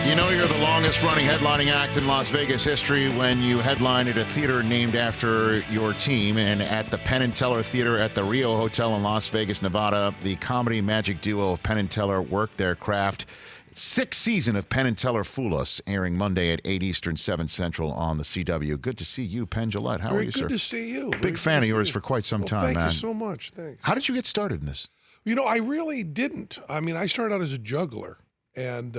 You know you're the longest-running headlining act in Las Vegas history when you headline at a theater named after your team. And at the Penn and Teller Theater at the Rio Hotel in Las Vegas, Nevada, the comedy magic duo of Penn and Teller worked their craft. Sixth season of Penn and Teller Fool Us, airing Monday at 8 Eastern, 7 Central on the CW. Good to see you, Penn. Jillette, how are you, sir? Very good to see you. Big fan of yours for quite some time, man. Thank you so much. Thanks. How did you get started in this? You know, I really didn't. I mean, I started out as a juggler, and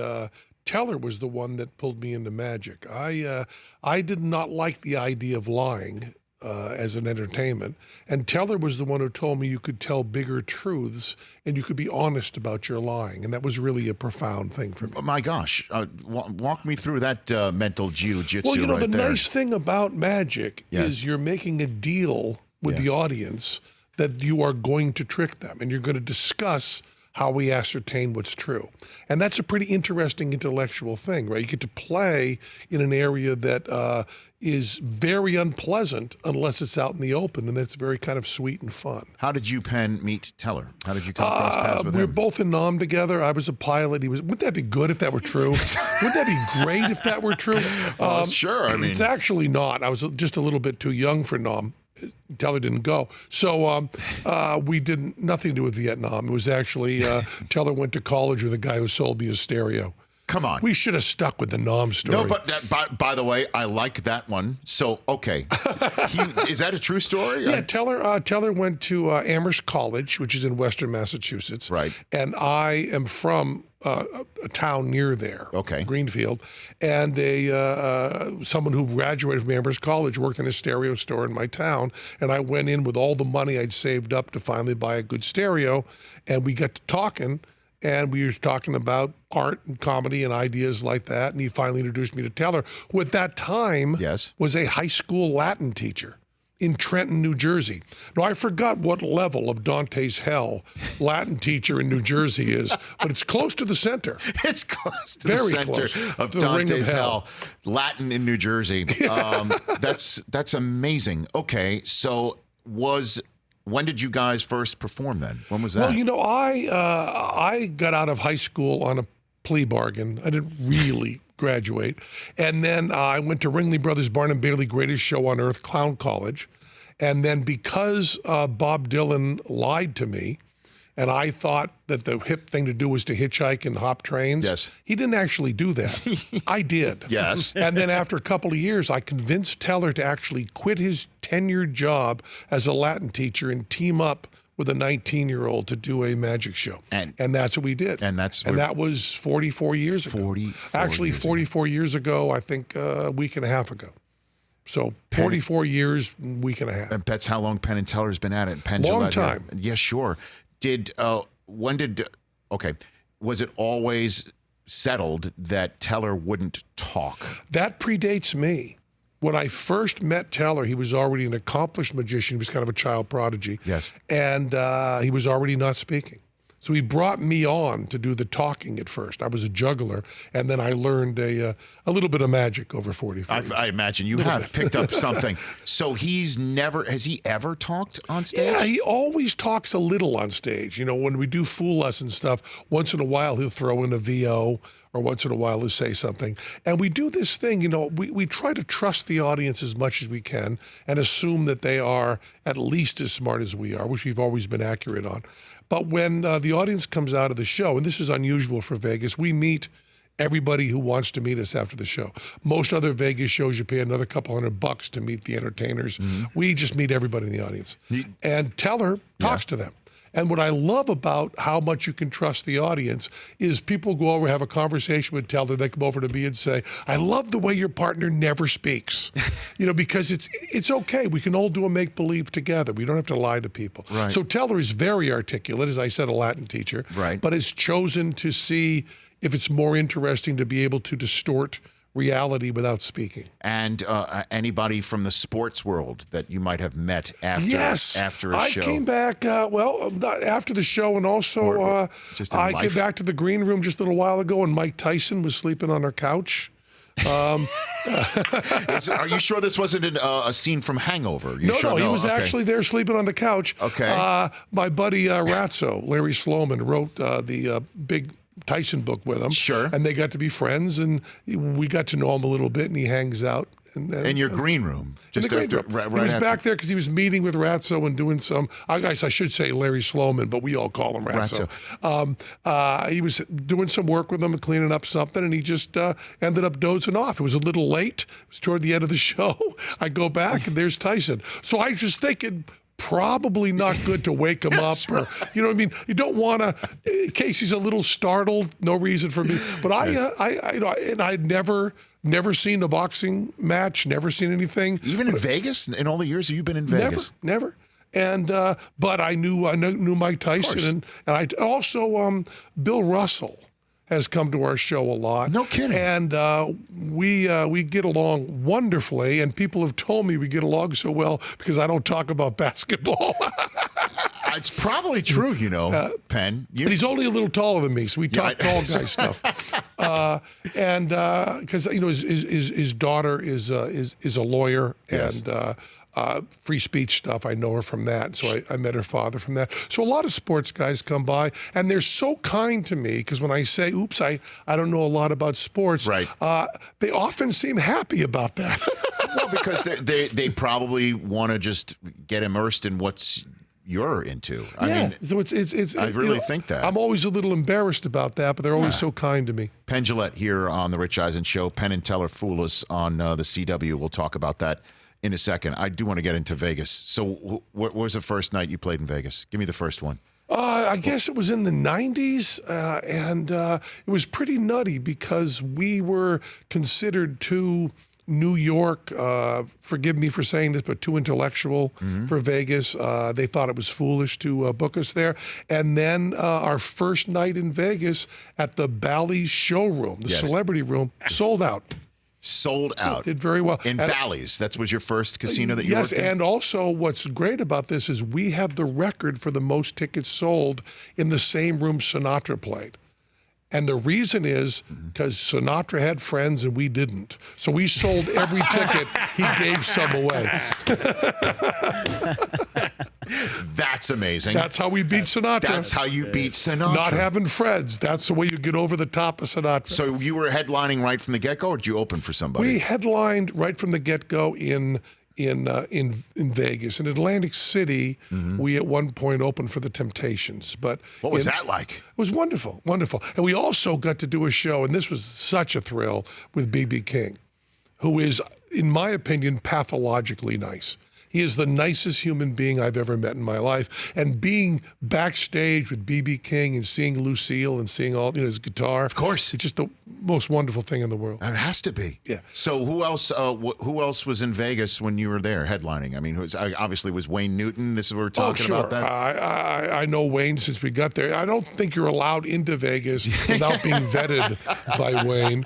Teller was the one that pulled me into magic. I did not like the idea of lying as an entertainment, and Teller was the one who told me you could tell bigger truths and you could be honest about your lying, and that was really a profound thing for me. Oh, my gosh, walk me through that mental jiu-jitsu. Well, you know, right the there. nice thing about magic is you're making a deal with the audience that you are going to trick them, and you're going to discuss how we ascertain what's true. And that's a pretty interesting intellectual thing, right? You get to play in an area that is very unpleasant unless it's out in the open, and that's very kind of sweet and fun. How did you, Penn, meet Teller? How did you come across paths with him? We were both in Nam together. I was a pilot. He was. Wouldn't that be good if that were true? Wouldn't that be great if that were true? Sure, I mean. It's actually not. I was just a little bit too young for Nam. Teller didn't go. So we did nothing to do with Vietnam. It was actually Teller went to college with a guy who sold me a stereo. Come on. We should have stuck with the Nam story. No, but by the way, I like that one. So, okay. Is that a true story? Yeah, Teller went to Amherst College, which is in Western Massachusetts. Right. And I am from a town near there, Greenfield, and someone who graduated from Amherst College worked in a stereo store in my town, and I went in with all the money I'd saved up to finally buy a good stereo, and we got to talking, and we were talking about art and comedy and ideas like that, and he finally introduced me to Teller, who at that time was a high school Latin teacher in Trenton, New Jersey. Now, I forgot what level of Dante's Hell Latin teacher in New Jersey is, but it's close to the center. It's close to Very the center close. of The Dante's ring of Hell. Latin in New Jersey. That's amazing. Okay, so when did you guys first perform then? When was that? Well, you know, I got out of high school on a plea bargain. I didn't really graduate. And then I went to Ringling Brothers Barnum Bailey Greatest Show on Earth Clown College. And then because Bob Dylan lied to me, and I thought that the hip thing to do was to hitchhike and hop trains. Yes. He didn't actually do that. I did. Yes. And then after a couple of years, I convinced Teller to actually quit his tenured job as a Latin teacher and team up with a 19-year-old to do a magic show. And that's what we did. And that was 44 years ago. 44 years ago, I think a week and a half ago. So 44 years, week and a half. And that's how long Penn and Teller's been at it. Penn Long Jillette, time. Yeah, sure. Was it always settled that Teller wouldn't talk? That predates me. When I first met Teller, he was already an accomplished magician. He was kind of a child prodigy. Yes. And he was already not speaking. So he brought me on to do the talking at first. I was a juggler, and then I learned a little bit of magic over 45 years. I imagine you have picked up something. So has he ever talked on stage? Yeah, he always talks a little on stage. You know, when we do Fool Us and stuff, once in a while he'll throw in a VO, or once in a while he'll say something. And we do this thing, you know, we try to trust the audience as much as we can and assume that they are at least as smart as we are, which we've always been accurate on. But when the audience comes out of the show, and this is unusual for Vegas, we meet everybody who wants to meet us after the show. Most other Vegas shows, you pay another couple $100 to meet the entertainers. Mm-hmm. We just meet everybody in the audience. And Teller talks to them. And what I love about how much you can trust the audience is people go over, have a conversation with Teller, they come over to me and say, I love the way your partner never speaks. You know, because it's okay. We can all do a make-believe together. We don't have to lie to people. Right. So Teller is very articulate, as I said, a Latin teacher, but has chosen to see if it's more interesting to be able to distort reality without speaking. And anybody from the sports world that you might have met after a show? I came back, after the show, and also I came back to the green room just a little while ago, and Mike Tyson was sleeping on our couch. Are you sure this wasn't a scene from Hangover? No, he was actually there sleeping on the couch. Okay. My buddy Ratso, Larry Sloman, wrote the big Tyson book with him. Sure. And they got to be friends, and we got to know him a little bit, and he hangs out. In your green room. Just Just he right was after. back there because he was meeting with Ratso and doing some, I guess I should say Larry Sloman, but we all call him Ratso. He was doing some work with him and cleaning up something, and he just ended up dozing off. It was a little late. It was toward the end of the show. I go back, and there's Tyson. So I was just thinking, probably not good to wake him up, or you know what I mean. You don't want to, in case he's a little startled. No reason for me. But I'd never seen a boxing match. Never seen anything. Even in Vegas, in all the years you've been in Vegas, never. And but I knew Mike Tyson, and I also Bill Russell has come to our show a lot. No kidding. And we get along wonderfully, and people have told me we get along so well because I don't talk about basketball. It's probably true, you know, Penn. But he's only a little taller than me, so we talk tall guy stuff. And because you know his daughter is a lawyer, Yes. and free speech stuff. I know her from that, so I met her father from that. So a lot of sports guys come by, and they're so kind to me because when I say, "Oops, I don't know a lot about sports," Right. They often seem happy about that. Well, because they probably want to just get immersed in what's you're into. I mean, so it's. I really think that. I'm always a little embarrassed about that, but they're always so kind to me. Penn Jillette here on the Rich Eisen Show. Penn and Teller Fool Us on the CW. We'll talk about that in a second. I do want to get into Vegas. So what was the first night you played in Vegas? Give me the first one. I guess it was in the 90s, and it was pretty nutty because we were considered too New York, forgive me for saying this, but too intellectual for Vegas. They thought it was foolish to book us there. And then our first night in Vegas at the Bally's showroom, the celebrity room, sold out. Sold out. Did very well. In Bally's. That was your first casino that you worked in? Yes, and also what's great about this is we have the record for the most tickets sold in the same room Sinatra played. And the reason is because Sinatra had friends and we didn't. So we sold every ticket. He gave some away. That's amazing. That's how we beat Sinatra. That's how you beat Sinatra. Not having friends. That's the way you get over the top of Sinatra. So you were headlining right from the get-go, or did you open for somebody? We headlined right from the get-go in Vegas. In Atlantic City, we at one point opened for the Temptations. But what was that like? It was wonderful, wonderful. And we also got to do a show, and this was such a thrill, with B.B. King, who is, in my opinion, pathologically nice. He is the nicest human being I've ever met in my life. And being backstage with B.B. King and seeing Lucille and seeing all his guitar. Of course. It's just the most wonderful thing in the world. It has to be. Yeah. So who else was in Vegas when you were there headlining? I mean, obviously was Wayne Newton. This is what we're talking about that? I know Wayne since we got there. I don't think you're allowed into Vegas without being vetted by Wayne.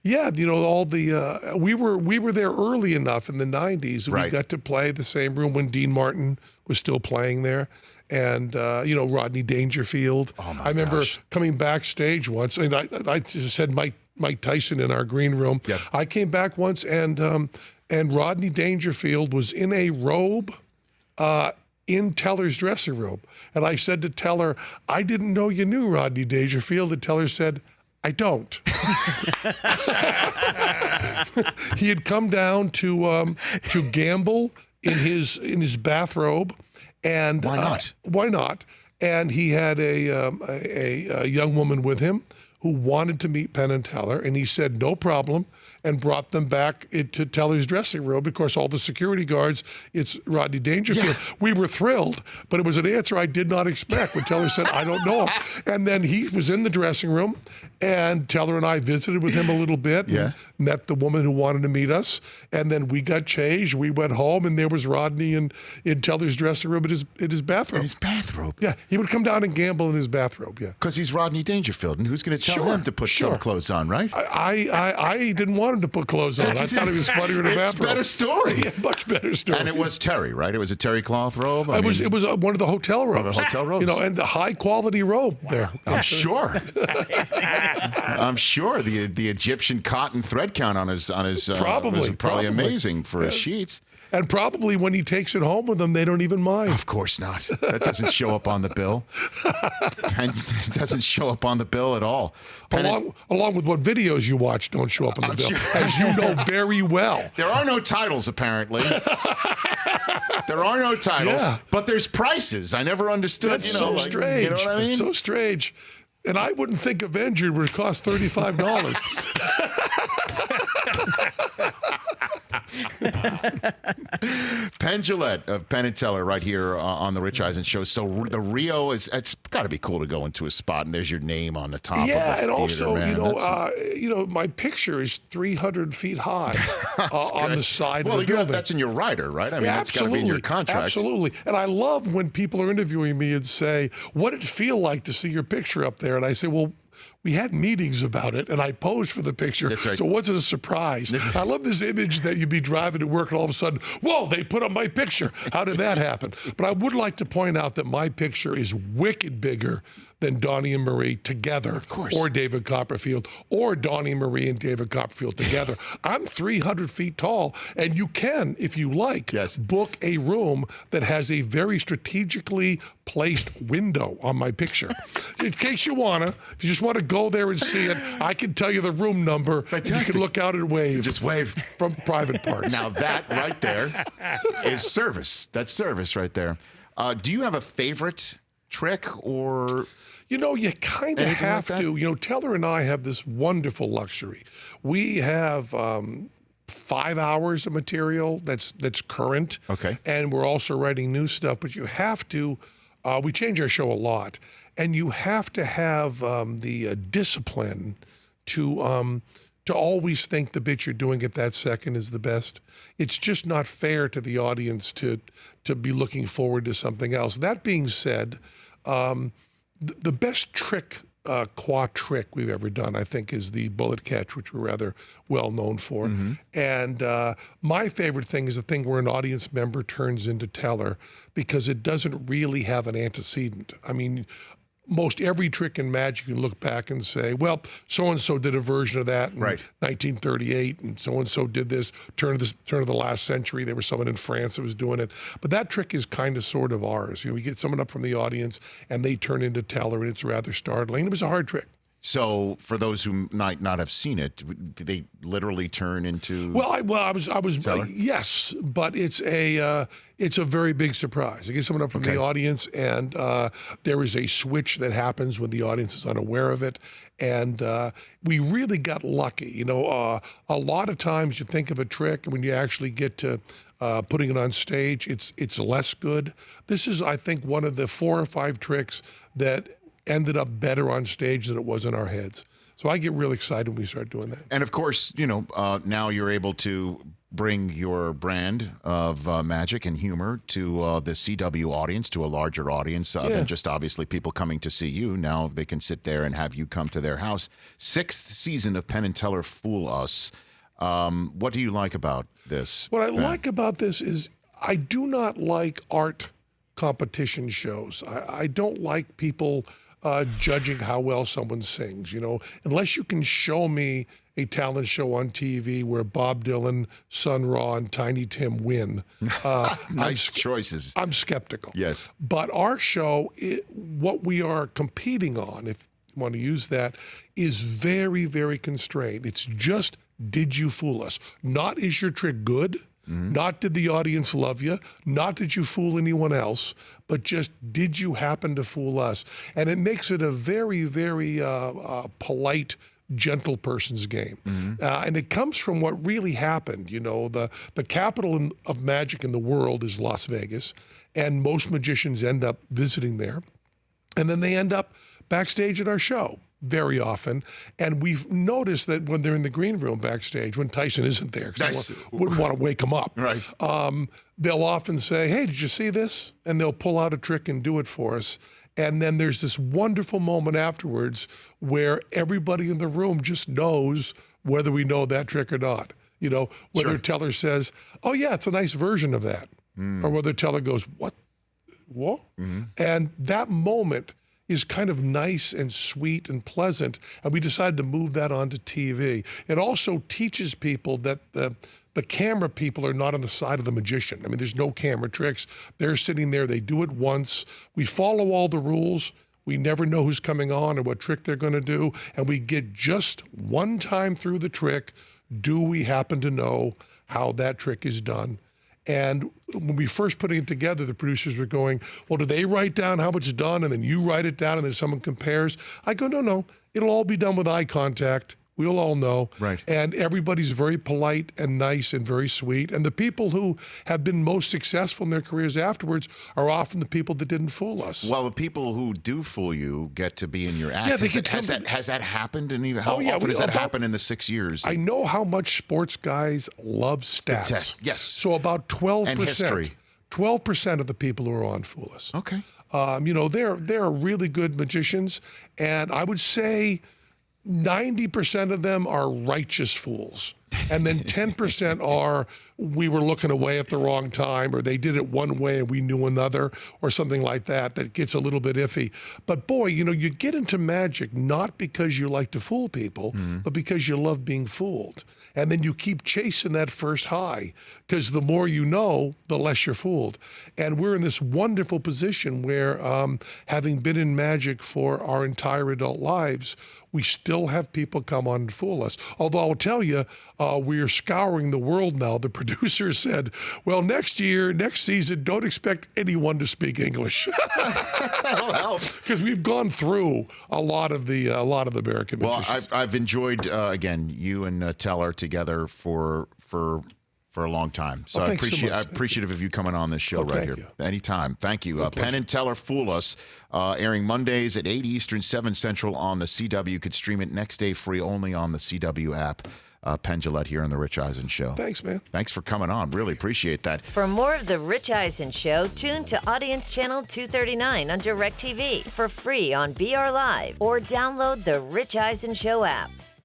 Yeah, you know, all the we were there early enough in the 90s. We got to play the same room when Dean Martin was still playing there. And, you know, Rodney Dangerfield. Oh, my I remember gosh. coming backstage once, and I just had Mike Tyson in our green room. Yep. I came back once, and Rodney Dangerfield was in a robe in Teller's dressing room. And I said to Teller, I didn't know you knew Rodney Dangerfield. And Teller said, I don't. He had come down to gamble in his bathrobe, and Why not? Why not? And he had a young woman with him who wanted to meet Penn and Teller, and he said no problem, and brought them back into Teller's dressing room. Of course, all the security guards, it's Rodney Dangerfield. Yeah. We were thrilled, but it was an answer I did not expect when Teller said, I don't know him. And then he was in the dressing room, and Teller and I visited with him a little bit, and met the woman who wanted to meet us, and then we got changed. We went home, and there was Rodney in Teller's dressing room in his bathrobe. In his bathrobe? Yeah, he would come down and gamble in his bathrobe, yeah. Because he's Rodney Dangerfield, and who's going to tell him to put some clothes on, right? I didn't want him to put clothes on. I thought he was funnier in a bathrobe. It's a better story. Yeah, much better story. And it was terry, right? It was a terry cloth robe? It was one of the hotel robes. The hotel robes. You know, and the high quality robe there. I'm sure. I'm sure the Egyptian cotton thread count on his Probably was probably amazing for his sheets. And probably when he takes it home with him, they don't even mind. Of course not. That doesn't show up on the bill. It doesn't show up on the bill at all. Along with what videos you watch don't show up on the bill, sure. as you know very well. There are no titles, apparently. There are no titles, but there's prices. I never understood. That's so strange. You know what I mean? It's so strange. And I wouldn't think Avenger would cost $35. Penn Jillette of Penn and Teller right here on the Rich Eisen show. So the Rio it's got to be cool to go into a spot and there's your name on the top of the theater, and also, man. my picture is 300 feet high on the side of the building. That's in your rider, right? I mean, that's got to be in your contract. Absolutely. And I love when people are interviewing me and say, what did it feel like to see your picture up there? And I say, well, we had meetings about it, and I posed for the picture. That's right. So what's a surprise? I love this image that you'd be driving to work, and all of a sudden, whoa, they put up my picture. How did that happen? But I would like to point out that my picture is wicked bigger than Donnie and Marie together, of course, or David Copperfield, or Donnie and Marie and David Copperfield together. I'm 300 feet tall, and you can, if you like, book a room that has a very strategically placed window on my picture. In case you wanna, if you just want to go there and see it, I can tell you the room number. Fantastic. And you can look out and wave. Just wave from private parts. Now that right there is service. That's service right there. Do you have a favorite trick or? You kind of have to. Teller and I have this wonderful luxury. We have 5 hours of material that's current. Okay. And we're also writing new stuff, but you have to, we change our show a lot, and you have to have the discipline to always think the bit you're doing at that second is the best. It's just not fair to the audience to be looking forward to something else. That being said, the best trick, trick we've ever done, I think, is the bullet catch, which we're rather well known for. Mm-hmm. And my favorite thing is the thing where an audience member turns into Teller, because it doesn't really have an antecedent. I mean, most every trick in magic, you can look back and say, well, so-and-so did a version of that in 1938, and so-and-so did this, turn of the last century. There was someone in France that was doing it. But that trick is kind of sort of ours. We get someone up from the audience, and they turn into Teller, and it's rather startling. It was a hard trick. So, for those who might not have seen it, they literally turn into. I was. Teller? Yes, but it's a very big surprise. I get someone up from the audience, and there is a switch that happens when the audience is unaware of it, and we really got lucky. A lot of times you think of a trick, and when you actually get to putting it on stage, it's less good. This is, I think, one of the 4 or 5 tricks that ended up better on stage than it was in our heads. So I get really excited when we start doing that. And of course, now you're able to bring your brand of magic and humor to the CW audience, to a larger audience than just obviously people coming to see you. Now they can sit there and have you come to their house. 6th season of Penn and Teller Fool Us. What do you like about this? What I like about this is I do not like art competition shows. I don't like people judging how well someone sings. Unless you can show me a talent show on TV where Bob Dylan, Sun Ra, and Tiny Tim win. Nice choices. I'm skeptical. Yes. But our show, what we are competing on, if you want to use that, is very, very constrained. It's just, did you fool us? Not, is your trick good? Mm-hmm. Not did the audience love you, not did you fool anyone else, but just did you happen to fool us? And it makes it a very, very polite, gentle person's game. Mm-hmm. And it comes from what really happened. The capital of magic in the world is Las Vegas, and most magicians end up visiting there. And then they end up backstage at our show very often. And we've noticed that when they're in the green room backstage, when Tyson isn't there, because I wouldn't want to wake him up, they'll often say, hey, did you see this? And they'll pull out a trick and do it for us. And then there's this wonderful moment afterwards where everybody in the room just knows whether we know that trick or not. Whether Teller says, oh, yeah, it's a nice version of that. Or whether Teller goes, what? Mm-hmm. And that moment is kind of nice and sweet and pleasant, and we decided to move that onto TV. It also teaches people that the the camera people are not on the side of the magician. I mean, there's no camera tricks. They're sitting there. They do it once. We follow all the rules. We never know who's coming on or what trick they're going to do. And we get just one time through the trick. Do we happen to know how that trick is done? And when we first putting it together, the producers were going, well, do they write down how it's done and then you write it down and then someone compares? I go, no. It'll all be done with eye contact. We'll all know. Right. And everybody's very polite and nice and very sweet. And the people who have been most successful in their careers afterwards are often the people that didn't fool us. Well, the people who do fool you get to be in your act. Yeah, they Has that happened? How yeah, often has that happened in the 6 years? I know how much sports guys love stats. Yes. So about 12%. And history. 12% of the people who are on fool us. Okay. They're really good magicians. And I would say 90% of them are righteous fools. And then 10% are, we were looking away at the wrong time, or they did it one way and we knew another, or something like that, that gets a little bit iffy. But boy, you get into magic not because you like to fool people, but because you love being fooled. And then you keep chasing that first high, because the more you know, the less you're fooled. And we're in this wonderful position where, having been in magic for our entire adult lives, we still have people come on and fool us. Although I'll tell you, we are scouring the world now. The producer said, well, next season, don't expect anyone to speak English. That'll help. Because we've gone through a lot of the American magicians. Well, I've enjoyed, again, you and Teller together for a long time. So I'm appreciative of you coming on this show right here. Anytime. Thank you. Penn and Teller Fool Us, airing Mondays at 8 Eastern, 7 Central on the CW. You could stream it next day free only on the CW app. Penn, Jillette here on The Rich Eisen Show. Thanks, man. Thanks for coming on. Really appreciate that. For more of The Rich Eisen Show, tune to Audience Channel 239 on DirecTV for free on BR Live or download the Rich Eisen Show app.